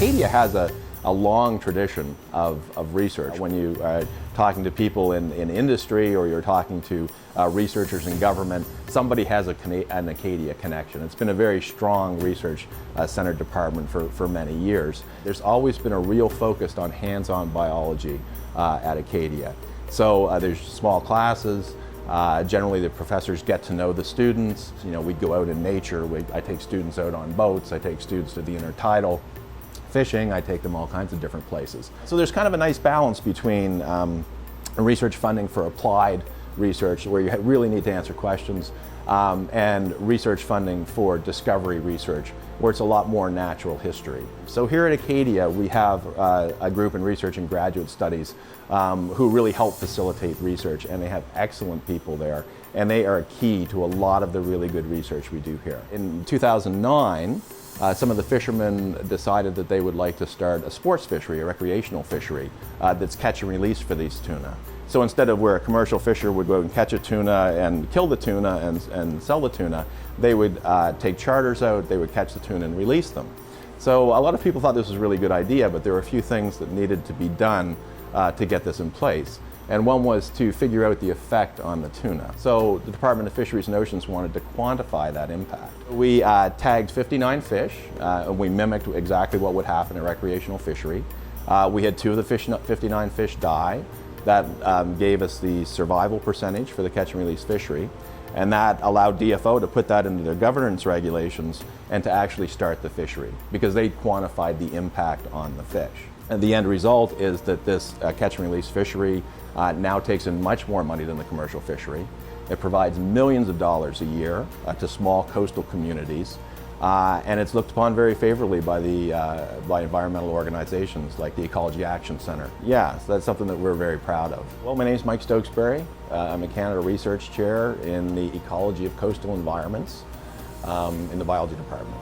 Acadia has a long tradition of research. When you are talking to people in industry or you're talking to researchers in government, somebody has an Acadia connection. It's been a very strong research centered department for many years. There's always been a real focus on hands-on biology at Acadia. So there's small classes. Generally the professors get to know the students. You know, we go out in nature. I take students out on boats. I take students to the intertidal. Fishing, I take them all kinds of different places. So there's kind of a nice balance between research funding for applied research, where you really need to answer questions, and research funding for discovery research, where it's a lot more natural history. So here at Acadia, we have a group in research and graduate studies who really help facilitate research, and they have excellent people there, and they are key to a lot of the really good research we do here. In 2009, some of the fishermen decided that they would like to start a sports fishery, a recreational fishery, that's catch and release for these tuna. So instead of where a commercial fisher would go and catch a tuna and kill the tuna and sell the tuna, they would take charters out, they would catch the tuna and release them. So a lot of people thought this was a really good idea, but there were a few things that needed to be done to get this in place. And one was to figure out the effect on the tuna. So the Department of Fisheries and Oceans wanted to quantify that impact. We tagged 59 fish, and we mimicked exactly what would happen in a recreational fishery. We had 2 of the 59 fish die. That gave us the survival percentage for the catch and release fishery, and that allowed DFO to put that into their governance regulations and to actually start the fishery, because they quantified the impact on the fish. And the end result is that this catch and release fishery now takes in much more money than the commercial fishery. It provides millions of dollars a year to small coastal communities, and it's looked upon very favorably by environmental organizations like the Ecology Action Center. Yeah, so that's something that we're very proud of. Well, my name is Mike Stokesbury. I'm a Canada Research Chair in the Ecology of Coastal Environments in the Biology Department.